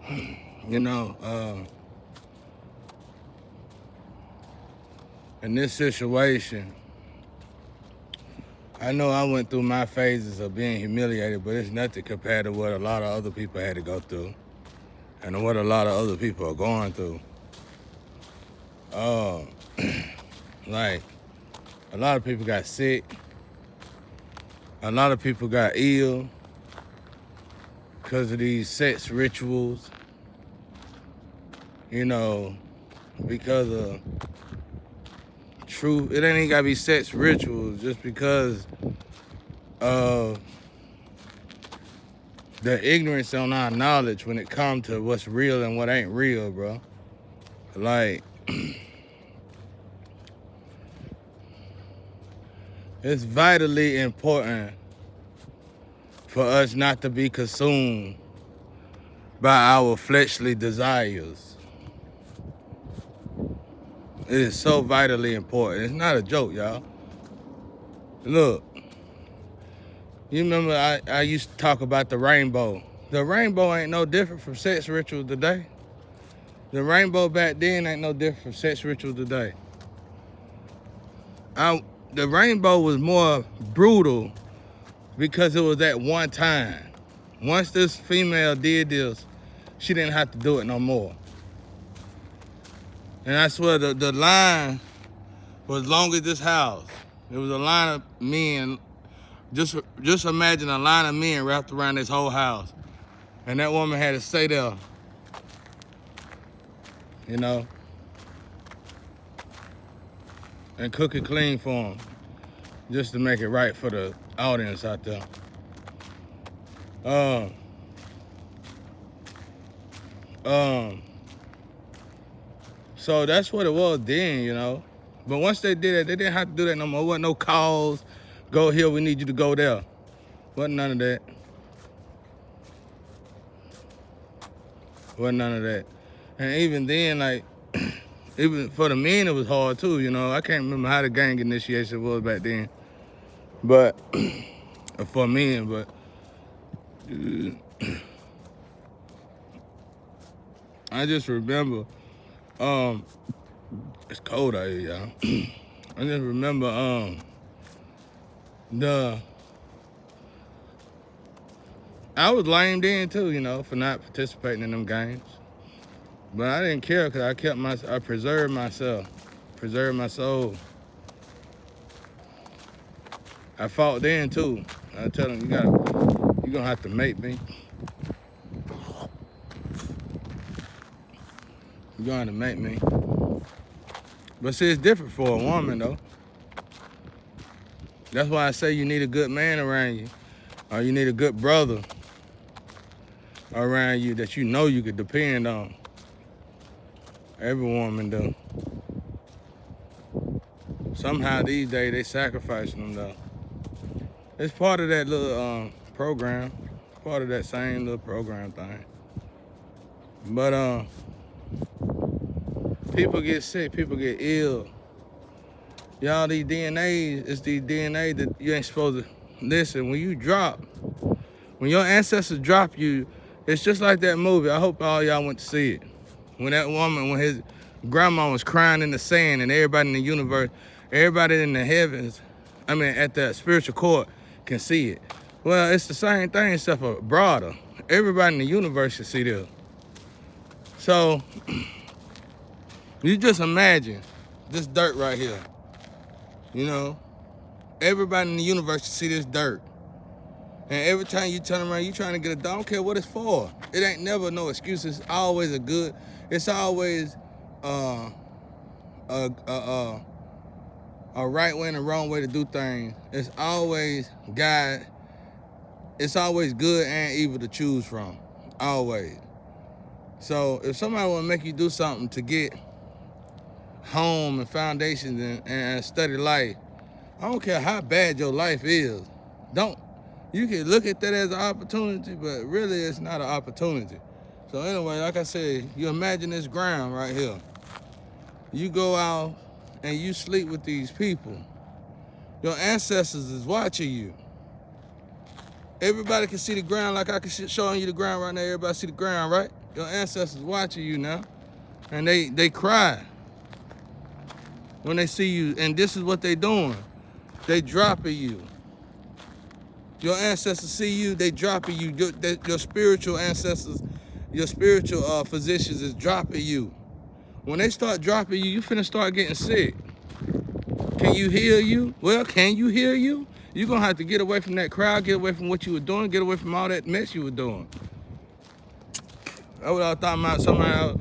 You know, in this situation, I know I went through my phases of being humiliated, but it's nothing compared to what a lot of other people had to go through and what a lot of other people are going through. Uh, like, a lot of people got sick. A lot of people got ill because of these sex rituals, you know, because of truth. It ain't even gotta be sex rituals, just because of the ignorance on our knowledge when it comes to what's real and what ain't real, bro. Like, it's vitally important for us not to be consumed by our fleshly desires. It is so vitally important. It's not a joke, y'all. Look, you remember I used to talk about the rainbow. The rainbow ain't no different from sex rituals today. The rainbow back then ain't no different from sex rituals today. The rainbow was more brutal because it was at one time. Once this female did this, she didn't have to do it no more. And I swear the line was as long as this house. It was a line of men. Just imagine a line of men wrapped around this whole house. And that woman had to stay there, you know, and cook it clean for them, just to make it right for the audience out there. So that's what it was then, you know. But once they did it, they didn't have to do that no more. There wasn't no calls, go here, we need you to go there. Wasn't none of that. Wasn't none of that. And even then, like, even for the men, it was hard too, you know. I can't remember how the gang initiation was back then. But, for men, but, I just remember, it's cold out here, y'all. I just remember, I was lamed in too, you know, for not participating in them games. But I didn't care because I preserved myself, preserved my soul. I fought then too. I tell them, you're gonna have to make me. You're gonna have to make me. But see, it's different for a woman though. That's why I say you need a good man around you, or you need a good brother around you that you know you could depend on. Every woman do. Somehow these days they sacrificing them though. It's part of that little program. It's part of that same little program thing. But people get sick, people get ill. Y'all, these DNAs, it's these DNA that you ain't supposed to listen. When your ancestors drop you, it's just like that movie. I hope all y'all went to see it. When that woman, when his grandma was crying in the sand and everybody in the universe, everybody in the heavens, at the spiritual court can see it. Well, it's the same thing except for broader. Everybody in the universe can see this. So, you just imagine this dirt right here. You know, everybody in the universe can see this dirt. And every time you turn around, you trying to get a dog. I don't care what it's for. It ain't never no excuses. It's always it's always a right way and a wrong way to do things. It's always it's always good and evil to choose from. Always. So if somebody want to make you do something to get home and foundations and study life, I don't care how bad your life is. You can look at that as an opportunity, but really it's not an opportunity. So anyway, like I said, you imagine this ground right here. You go out and you sleep with these people. Your ancestors is watching you. Everybody can see the ground like I can showing you the ground right now. Everybody see the ground, right? Your ancestors watching you now. And they cry when they see you. And this is what they doing. They dropping you. Your ancestors see you, they dropping you. Your spiritual ancestors, your spiritual physicians is dropping you. When they start dropping you, you finna start getting sick. Can you heal you? Well, can you heal you? You're gonna have to get away from that crowd, get away from what you were doing, get away from all that mess you were doing. I was talking about somebody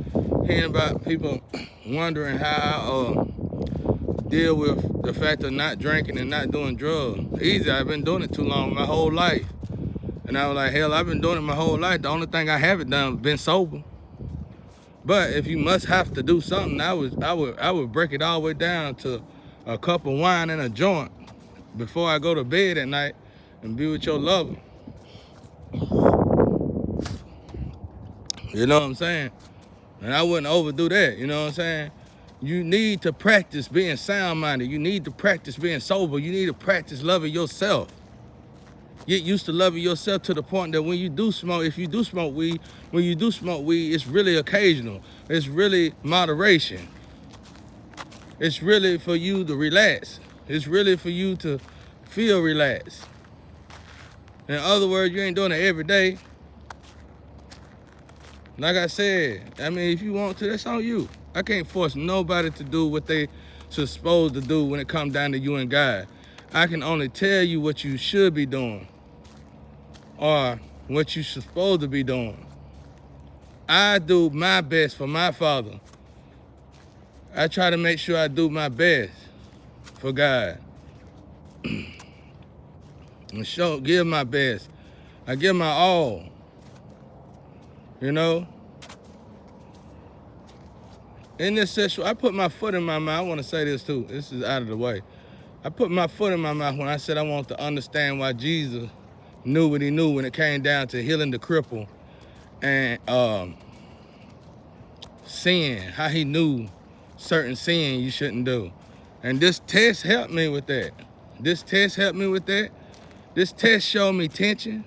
hearing about people wondering how I deal with the fact of not drinking and not doing drugs. Easy, I've been doing it too long, my whole life. And I was like, hell, I've been doing it my whole life. The only thing I haven't done is been sober. But if you must have to do something, I would break it all the way down to a cup of wine and a joint before I go to bed at night and be with your lover. You know what I'm saying? And I wouldn't overdo that, you know what I'm saying? You need to practice being sound-minded. You need to practice being sober. You need to practice loving yourself. Get used to loving yourself to the point that when you do smoke, if you do smoke weed, when you do smoke weed, it's really occasional. It's really moderation. It's really for you to relax. It's really for you to feel relaxed. In other words, you ain't doing it every day. Like I said, I mean, if you want to, that's on you. I can't force nobody to do what they supposed to do when it comes down to you and God. I can only tell you what you should be doing or what you're supposed to be doing. I do my best for my Father. I try to make sure I do my best for God. And give my best. I give my all. You know? In this sexual, I put my foot in my mouth. I want to say this too. This is out of the way. I put my foot in my mouth when I said I want to understand why Jesus knew what he knew when it came down to healing the cripple and sin, how he knew certain sin you shouldn't do. And this test helped me with that. This test helped me with that. This test showed me tension.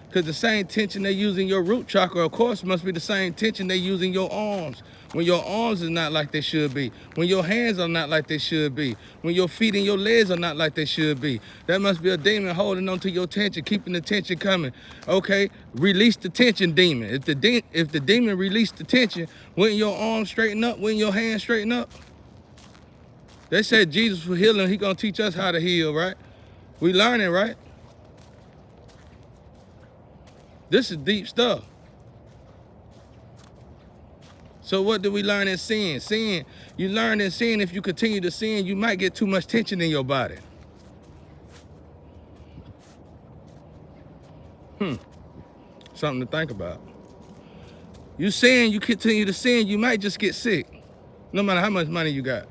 Because the same tension they use in your root chakra, of course, must be the same tension they use in your arms. When your arms are not like they should be. When your hands are not like they should be. When your feet and your legs are not like they should be. That must be a demon holding on to your tension, keeping the tension coming. Okay, release the tension, demon. If the demon released the tension, wouldn't your arms straighten up? Wouldn't your hands straighten up? They said Jesus was healing. He gonna teach us how to heal, right? We learning, right? This is deep stuff. So what do we learn in sin? Sin, you learn in sin, if you continue to sin, you might get too much tension in your body. Something to think about. You sin, you continue to sin, you might just get sick, no matter how much money you got.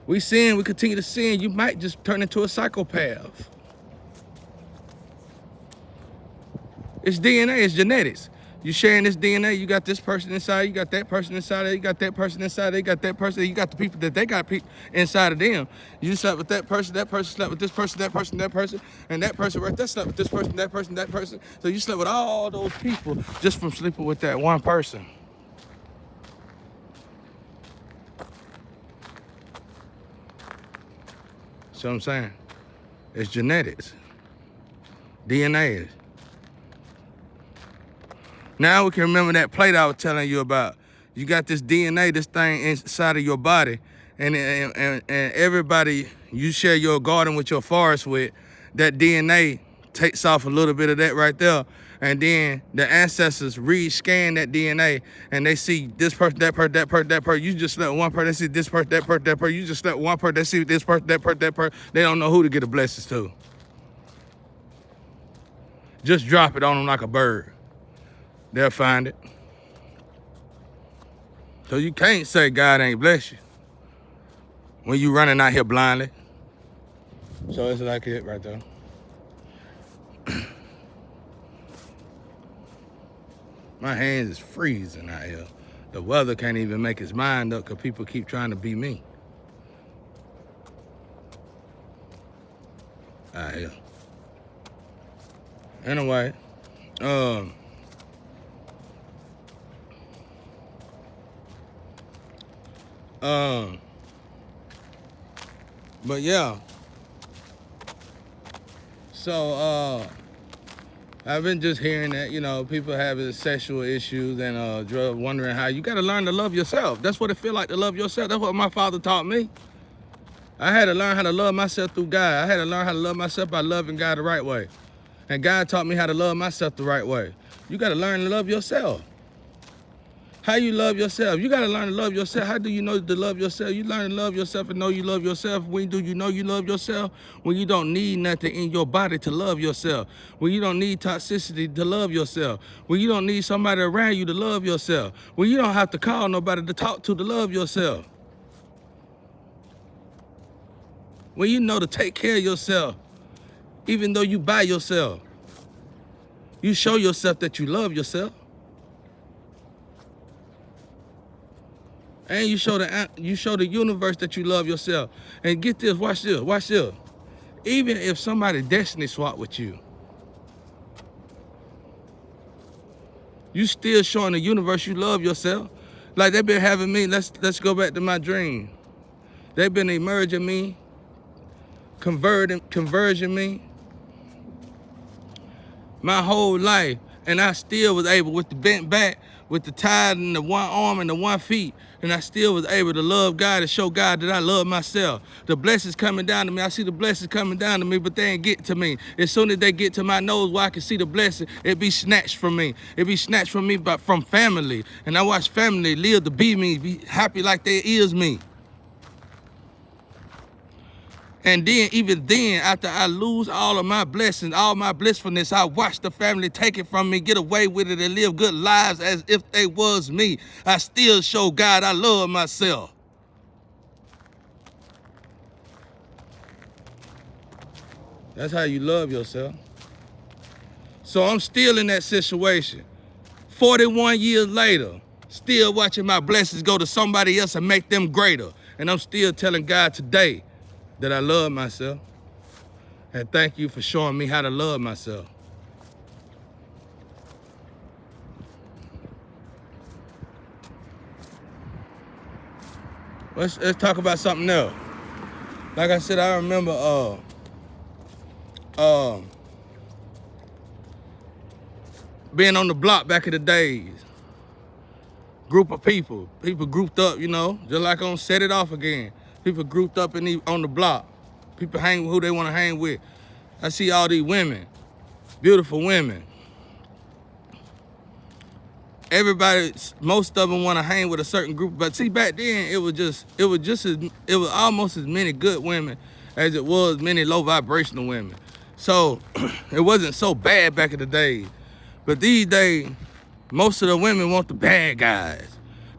We sin, we continue to sin, you might just turn into a psychopath. It's DNA, it's genetics. You sharing this DNA, you got this person inside, you got that person inside, you got that person inside, they got that person, you got the people that they got inside of them. You slept with that person slept with this person, that person, and that person right there slept with this person, that person, that person. So you slept with all those people just from sleeping with that one person. See what I'm saying? It's genetics. DNA. Now we can remember that plate I was telling you about. You got this DNA, this thing inside of your body, and everybody you share your garden with, your forest with, that DNA takes off a little bit of that right there, and then the ancestors re-scan that DNA, and they see this person, that person, that person, that person. You just slept with one person, they see this person, that person, that person. You just slept with one person, they see this person, that person, that person. They don't know who to get the blessings to. Just drop it on them like a bird. They'll find it. So you can't say God ain't bless you when you running out here blindly. So it's like it right there. My hands is freezing out here. The weather can't even make its mind up because people keep trying to be me. Out here. Anyway, Um, um, but yeah. So I've been just hearing that, you know, people having sexual issues and wondering how you got to learn to love yourself. That's what it feel like to love yourself. That's what my father taught me. I had to learn how to love myself through God. I had to learn how to love myself by loving God the right way. And God taught me how to love myself the right way. You got to learn to love yourself. How you love yourself? You got to learn to love yourself. How do you know to love yourself? You learn to love yourself and know you love yourself. When do you know you love yourself? When you don't need nothing in your body to love yourself. When you don't need toxicity to love yourself. When you don't need somebody around you to love yourself. When you don't have to call nobody to talk to love yourself. When you know to take care of yourself, even though you by yourself. You show yourself that you love yourself. And you show the universe that you love yourself. And get this, watch this. Even if somebody destiny swap with you, you still showing the universe you love yourself. Like they've been having me, let's go back to my dream. They've been emerging me, converging me my whole life. And I still was able, with the bent back, with the tied in the one arm and the one feet, and I still was able to love God and show God that I love myself. The blessings coming down to me, I see the blessings coming down to me, but they ain't get to me. As soon as they get to my nose where I can see the blessing, it be snatched from me. It be snatched from me from family. And I watch family live to be me, be happy like they is me. And then, even then, after I lose all of my blessings, all my blissfulness, I watch the family take it from me, get away with it, and live good lives as if they was me. I still show God I love myself. That's how you love yourself. So I'm still in that situation. 41 years later, still watching my blessings go to somebody else and make them greater. And I'm still telling God today that I love myself. And thank you for showing me how to love myself. Let's talk about something else. Like I said, I remember being on the block back in the days. Group of people grouped up, you know, just like on Set It Off Again. People grouped up on the block. People hang with who they want to hang with. I see all these women, beautiful women. Everybody, most of them want to hang with a certain group, but see, back then it was almost as many good women as it was many low vibrational women. So it wasn't so bad back in the day. But these days, most of the women want the bad guys.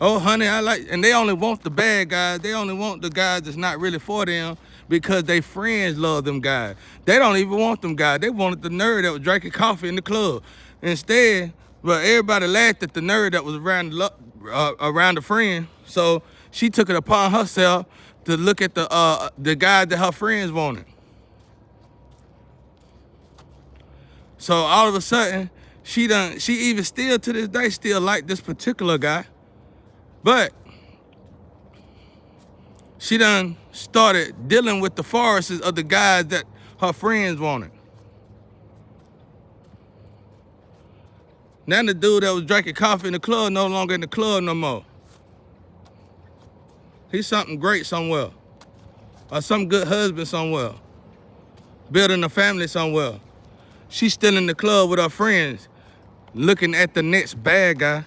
Oh, honey, and they only want the bad guys. They only want the guys that's not really for them because they friends love them guys. They don't even want them guys. They wanted the nerd that was drinking coffee in the club. Instead, but everybody laughed at the nerd that was around the friend. So she took it upon herself to look at the guy that her friends wanted. So all of a sudden, she even still to this day still like this particular guy. But she done started dealing with the forests of the guys that her friends wanted. Now the dude that was drinking coffee in the club no longer in the club no more. He's something great somewhere. Or some good husband somewhere. Building a family somewhere. She's still in the club with her friends, looking at the next bad guy.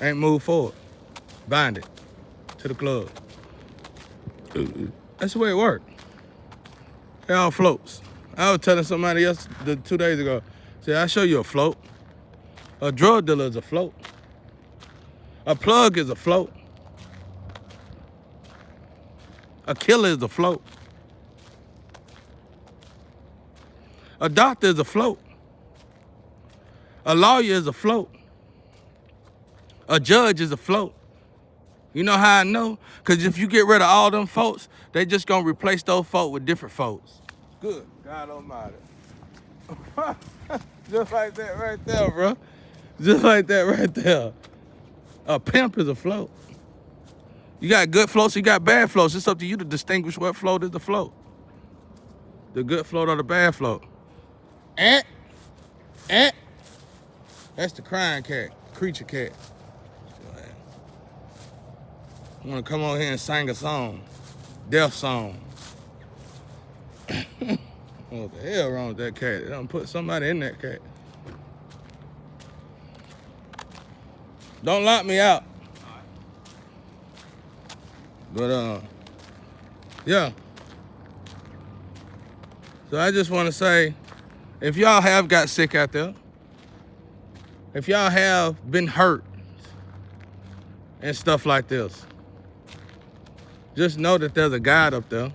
Ain't moved forward. Bind it to the club. That's the way it worked. It all floats. I was telling somebody else 2 days ago, said, I'll show you a float. A drug dealer is a float. A plug is a float. A killer is a float. A doctor is a float. A lawyer is a float. A judge is a float. You know how I know? Because if you get rid of all them folks, they just gonna replace those folks with different folks. Good God Almighty. Just like that right there, bro. Just like that right there. A pimp is a float. You got good floats, you got bad floats. It's up to you to distinguish what float is the float. The good float or the bad float. Eh, eh. That's the crying cat, creature cat. I wanna come on here and sing a song. Death song. What the hell wrong with that cat? They don't put somebody in that cat. Don't lock me out. But yeah. So I just want to say, if y'all have got sick out there, if y'all have been hurt and stuff like this, just know that there's a God up there,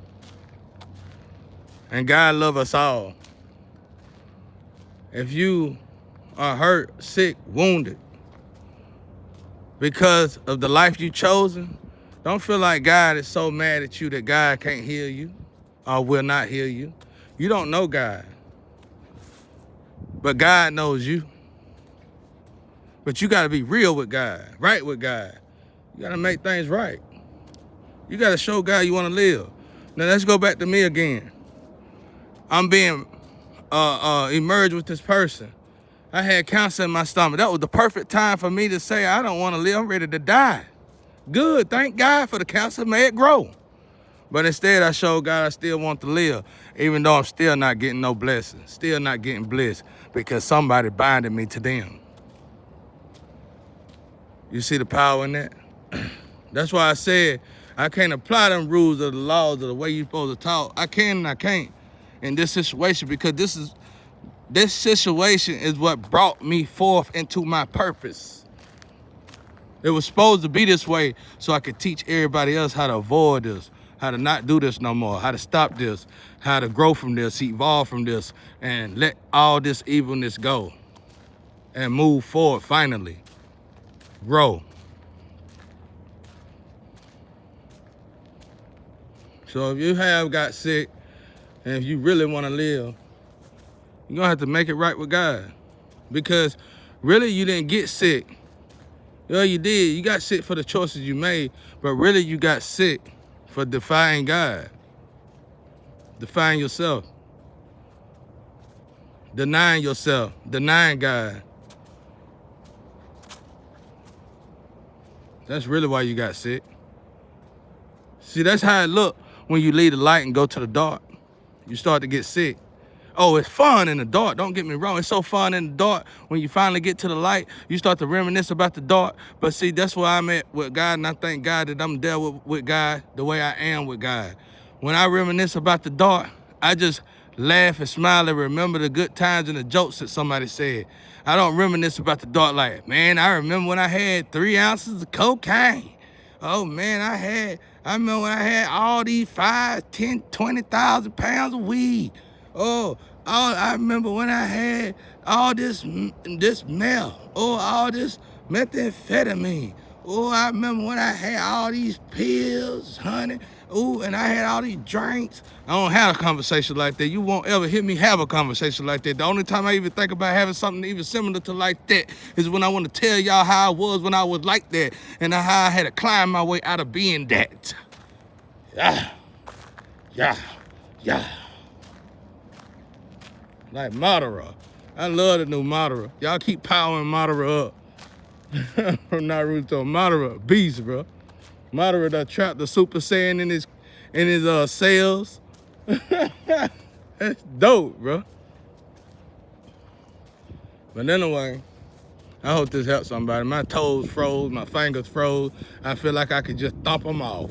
and God loves us all. If you are hurt, sick, wounded because of the life you chosen, don't feel like God is so mad at you that God can't heal you or will not heal you. You don't know God, but God knows you. But you gotta be real with God, right with God. You gotta make things right. You gotta show God you wanna live. Now let's go back to me again. I'm being emerged with this person. I had cancer in my stomach. That was the perfect time for me to say, I don't wanna live, I'm ready to die. Good, thank God for the cancer, may it grow. But instead, I showed God I still want to live, even though I'm still not getting no blessings, still not getting bliss, because somebody binded me to them. You see the power in that? That's why I said I can't apply them rules or the laws or the way you're supposed to talk. I can and I can't in this situation, because this situation is what brought me forth into my purpose. It was supposed to be this way so I could teach everybody else how to avoid this, how to not do this no more, how to stop this, how to grow from this, evolve from this, and let all this evilness go and move forward finally. Grow. So if you have got sick and if you really want to live, you're going to have to make it right with God. Because really you didn't get sick. Well, you did. You got sick for the choices you made, but really you got sick for defying God. Defying yourself. Denying yourself. Denying God. That's really why you got sick. See, that's how it look when you leave the light and go to the dark. You start to get sick. Oh, it's fun in the dark. Don't get me wrong. It's so fun in the dark. When you finally get to the light, you start to reminisce about the dark. But see, that's where I'm at with God, and I thank God that I'm there with God the way I am with God. When I reminisce about the dark, I just laugh and smile and remember the good times and the jokes that somebody said. I don't reminisce about the dark like, man, I remember when I had 3 ounces of cocaine. Oh, man, I remember when I had all these 5, 10, 20,000 pounds of weed. Oh, I remember when I had all this meth. Oh, all this methamphetamine. Oh, I remember when I had all these pills, honey. Oh, and I had all these drinks. I don't have a conversation like that. You won't ever hear me have a conversation like that. The only time I even think about having something even similar to like that is when I want to tell y'all how I was when I was like that and how I had to climb my way out of being that. Yeah. Like Madara. I love the new Madara. Y'all keep powering Madara up. From Naruto. Madara, beast, bro. Madara that trapped the Super Saiyan in his cells. That's dope, bro. But anyway, I hope this helps somebody. My toes froze, my fingers froze. I feel like I could just thump them off.